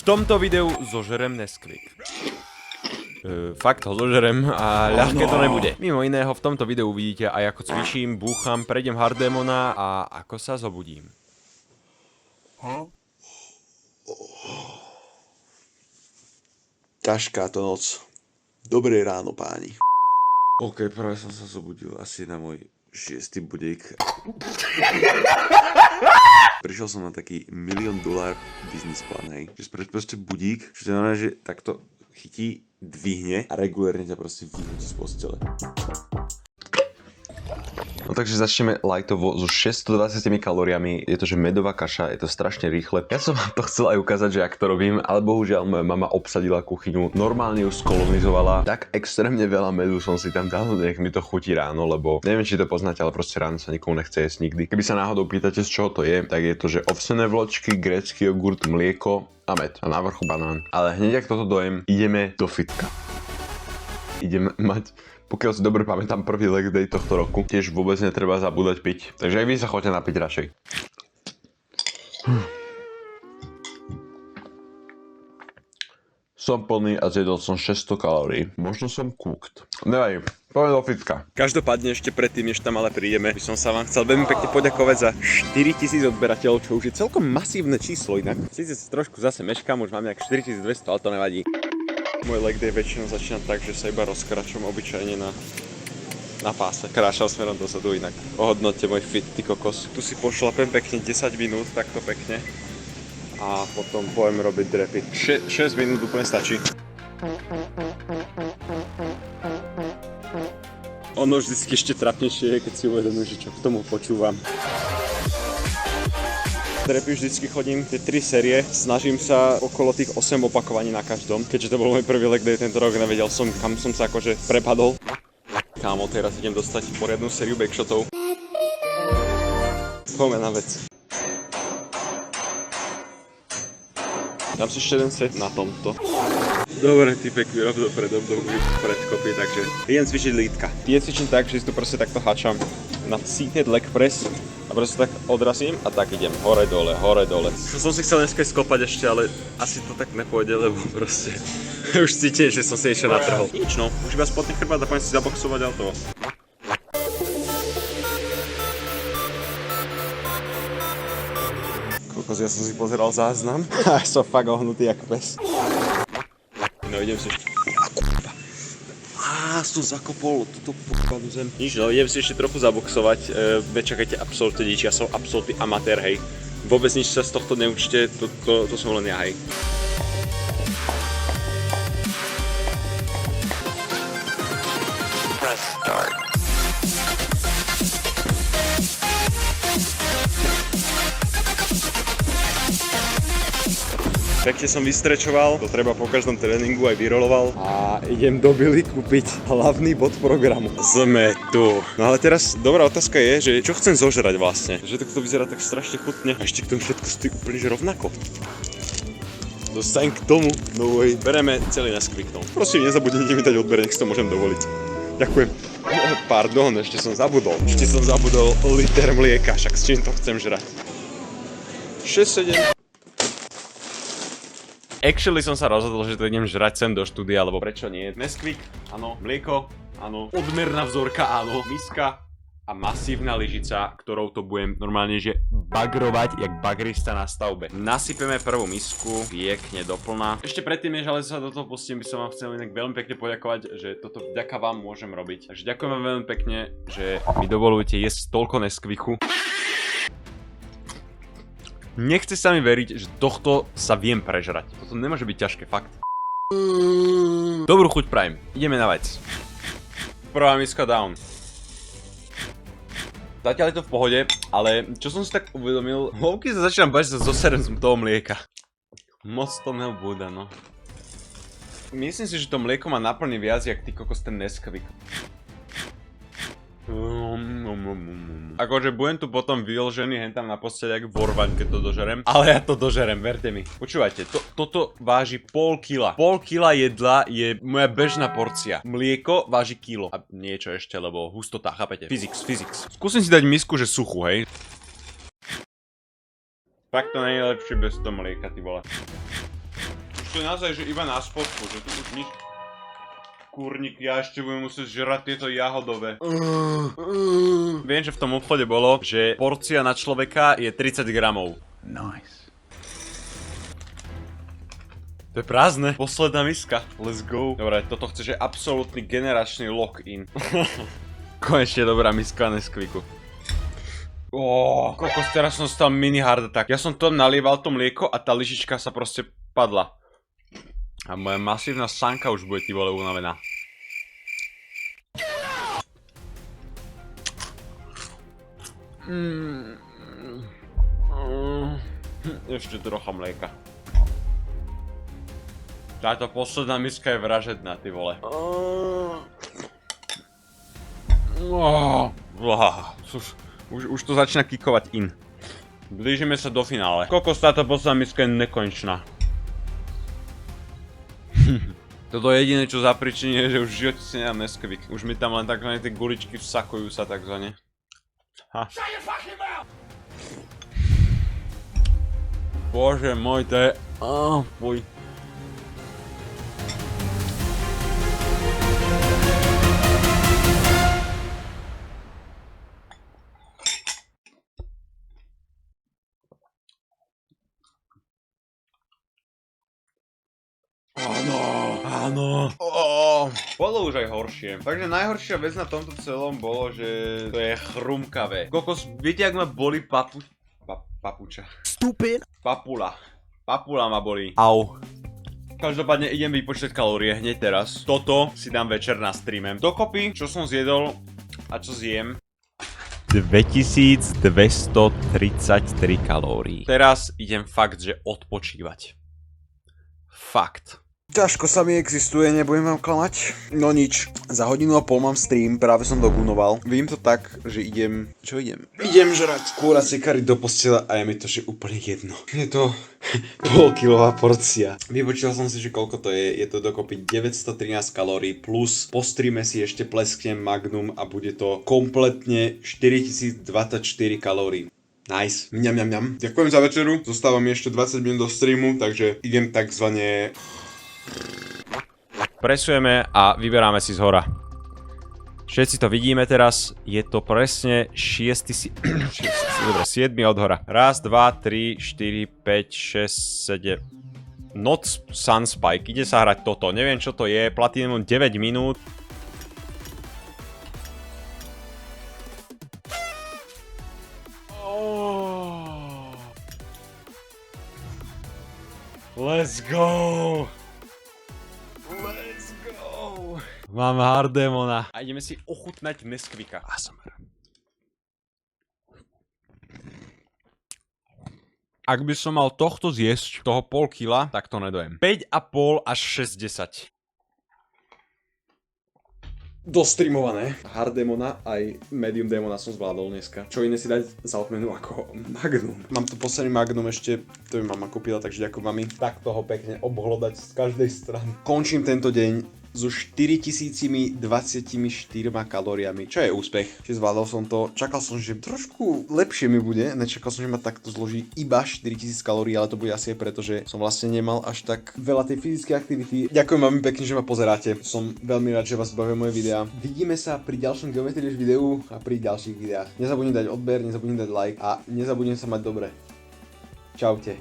tomto videu zožerem Nesquik. Fakt ho zožerem a ľahké to nebude. Mimo iného v tomto videu uvidíte aj ako cvičím, búcham, prejdem Harddemona a ako sa zobudím. Ťažká to noc. Dobré ráno, páni. OK, práve som sa zobudil asi na môj 6. budík. Prišiel som na taký $1 000 000 business plán, hej. Že spravíš proste budík, že to znamená, že takto chytí, dvihne a regulérne ťa proste vyhodí z postele. No takže začneme lightovo so 620 kalóriami. Je to, že medová kaša, je to strašne rýchle. Ja som vám to chcel aj ukázať, že jak to robím, ale bohužiaľ moja mama obsadila kuchyňu, normálne ju skolonizovala. Tak extrémne veľa medu som si tam dal, nech mi to chutí ráno, lebo neviem, či to poznáte, ale proste ráno sa nikomu nechce jesť nikdy. Keby sa náhodou pýtate, z čoho to je, tak je to, že ovsené vločky, grécky jogurt, mlieko a med. A na vrchu banán. Ale hneď ak toto dojem, ideme do fitka. Ideme mať, pokiaľ si dobre pamätám, prvý leg day tohto roku. Tiež vôbec netreba zabúdať piť. Takže aj vy sa choďte napiť radšej. Som plný a zjedol som 600 kalórií. Možno som cooked. Nevadí, poďme do fitka. Každopádne ešte predtým, než tam ale prídeme, by som sa vám chcel veľmi pekne poďakovať za 4000 odberateľov, čo už je celkom masívne číslo inak. Sice trošku zase meškám, už mám nejak 4200, ale to nevadí. Môj leg day väčšinou začína tak, že sa iba rozkračujem obyčajne na páse. Kráčam smerom dozadu, inak ohodnoťte môj fit, ty kokos. Tu si pošlapem pekne 10 minút, takto pekne. A potom pojem robiť drepy. 6 minút úplne stačí. Ono vždycky ešte trapnejšie je, keď si uvedomím, že čo k tomu počúvam. Drepy vždycky chodím tie 3 série, snažím sa okolo tých 8 opakovaní na každom. Keďže to bol môj prvý leg day tento rok, nevedel som, kam som sa akože prepadol. Kámo, teraz idem dostať poriadnu sériu backshotov. Poďme na vec. Dám si ešte jeden set na tomto. Dobre, typek, vyrob dopredu, predkopy, takže idem cvičiť lítka. Tie cvičím tak, že si to proste takto hačam na seated leg press. A proste tak odrazím a tak idem hore dole, hore dole. Som si chcel dneska skopať ešte, ale asi to tak nepôjde, lebo proste už cítim, že som si ešte natrhol. Nič no, už iba spodný chrbát a poďme si zaboxovať a to. Kokos, ja som si pozeral záznam a som fakt ohnutý jak pes. No idem si... som zakopol túto p***anú zem. Nič no, idem si ešte trochu zaboxovať. Nečakajte absolútne nič, ja som absolútny amatér, hej. Vôbec nič sa z tohto neučte, to som len ja, hej. Press start. Pekne som vystrečoval, to treba po každom tréningu aj vyroloval a idem do Billy kúpiť hlavný bod programu. Sme tu. No ale teraz dobrá otázka je, že čo chcem zožrať vlastne. Že to vyzerá tak strašne chutne a ešte k tomu všetko stojí úplne že rovnako. Dostaň k tomu, no way. Bereme celý Nesquik. Prosím, nezabudnite mi dať odber, nech si to môžem dovoliť. Ďakujem. Pardon, ešte som zabudol. Liter mlieka, však s čím to chcem žrať. 6-7. Actually som sa rozhodol, že to idem žrať sem do štúdia, lebo prečo nie? Nesquik, áno, mlieko, áno, odmerná vzorka, áno, miska a masívna lyžica, ktorou to budem normálne, že bagrovať, jak bagrista na stavbe. Nasypeme prvú misku, piekne doplná. Ešte predtým, než ale sa do toho pustím, by som vám chcel inak veľmi pekne poďakovať, že toto vďaka vám môžem robiť. Takže ďakujem vám veľmi pekne, že mi dovolujete jesť toľko Nesquiku. Nechce sa mi veriť, že tohto sa viem prežrať. Toto nemôže byť ťažké, fakt. Dobrú chuť prajem. Ideme na vec. Prvá miska down. Zatiaľ je to v pohode, ale čo som si tak uvedomil, hĺbky sa začínam bať, že sa zoserem z toho mlieka. Moc to nebude, no. Myslím si, že to mlieko má naplne viac, jak ty kokos ten Nesquik. Akože budem tu potom vyložený hentam na posteli jak vorvaň, keď to dožerem. Ale ja to dožerem, verte mi. Počúvajte, toto váži pol kila. Pol kila jedla je moja bežná porcia. Mlieko váži kilo. A niečo ešte, lebo hustota, chápete? Physics. Skúsim si dať misku, že suchú, hej. Fakt to nie je lepšie bez toho mlieka, ty vole. to je naozaj, že iba na spodku, že tu už nič... Kurník, ja ešte budem musieť žrať tieto jahodové. Viem, že v tom obchode bolo, že porcia na človeka je 30 gramov. Nice. To je prázdne. Posledná miska. Let's go. Dobre, toto chce, že absolútny generačný lock-in. Konečne dobrá miska Nesquiku. Kokos, teraz som stal mini hard attack. Ja som tam nalieval to mlieko a tá lyžička sa proste padla. A moja masívna sanka už bude, ty vole, unavená. Ešte trocha mlieka. Táto posledná miska je vražedná, ty vole. Už to začína kikovať in. Blížime sa do finále. Kokos, táto posledná miska je nekonečná. Toto je jediné, čo zapričinie, že už v živote si nedám Nesquik. Už mi tam len takzvané tie guličky vsakujú sa takzvané. Ha. Bože môj, to je... Fuj. Áno. Bolo už aj horšie. Takže najhoršia vec na tomto celom bolo, že to je chrumkavé. Kokos, viete, jak ma boli papuča. Stupid. Papula ma boli. Au. Každopádne idem vypočítať kalórie hneď teraz. Toto si dám večer na streame. Dokopy, čo som zjedol a čo zjem. 2233 kalórií. Teraz idem fakt, že odpočívať. Fakt. Ťažko sa mi existuje, nebudem vám klamať. No nič, za 1,5 hodinu mám stream, práve som dogunoval. Vím to tak, že idem... Čo idem? Idem žrať kuracie kary do postela a je mi to, že úplne jedno. Je to polkilová porcia. Vypočítal som si, že koľko to je. Je to dokopy 913 kalórií plus po streame si ešte plesknem Magnum a bude to kompletne 4024 kalórií. Nice. Mňam. Ďakujem za večeru. Zostáva mi ešte 20 minút do streamu, takže idem takzvané... Presujeme a vyberáme si zhora. Všetci to vidíme teraz. Je to presne 7. od hora. Raz, 2, 3, 4, 5, 6, 7. Noc Sunspike. Ide sa hrať toto. Neviem, čo to je. Platinum 9 minút. Let's go! Let's go! Mám Hardemona. A ideme si ochutnať Nesquika. Ak by som mal tohto zjesť, toho pol kila, tak to nedojem. 5,5 až 60. Dostreamované. Hardemona aj Medium Demona som zvládol dneska. Čo iné si dať za odmenu ako Magnum. Mám tu posledný Magnum ešte, to mi mama kúpila, takže ďakujem mami. Tak toho pekne obhlodať z každej strany. Končím tento deň so 4024 kalóriami, čo je úspech. Čiže zvládol som to, čakal som, že trošku lepšie mi bude, nečakal som, že ma takto zloží iba 4000 kalórií, ale to bude asi aj preto, že som vlastne nemal až tak veľa tej fyzickej aktivity. Ďakujem vám pekne, že ma pozeráte, som veľmi rád, že vás bavia moje videá. Vidíme sa pri ďalšom Geometry Dash videu a pri ďalších videách. Nezabudni dať odber, nezabudni dať like a nezabudni sa mať dobre. Čaute.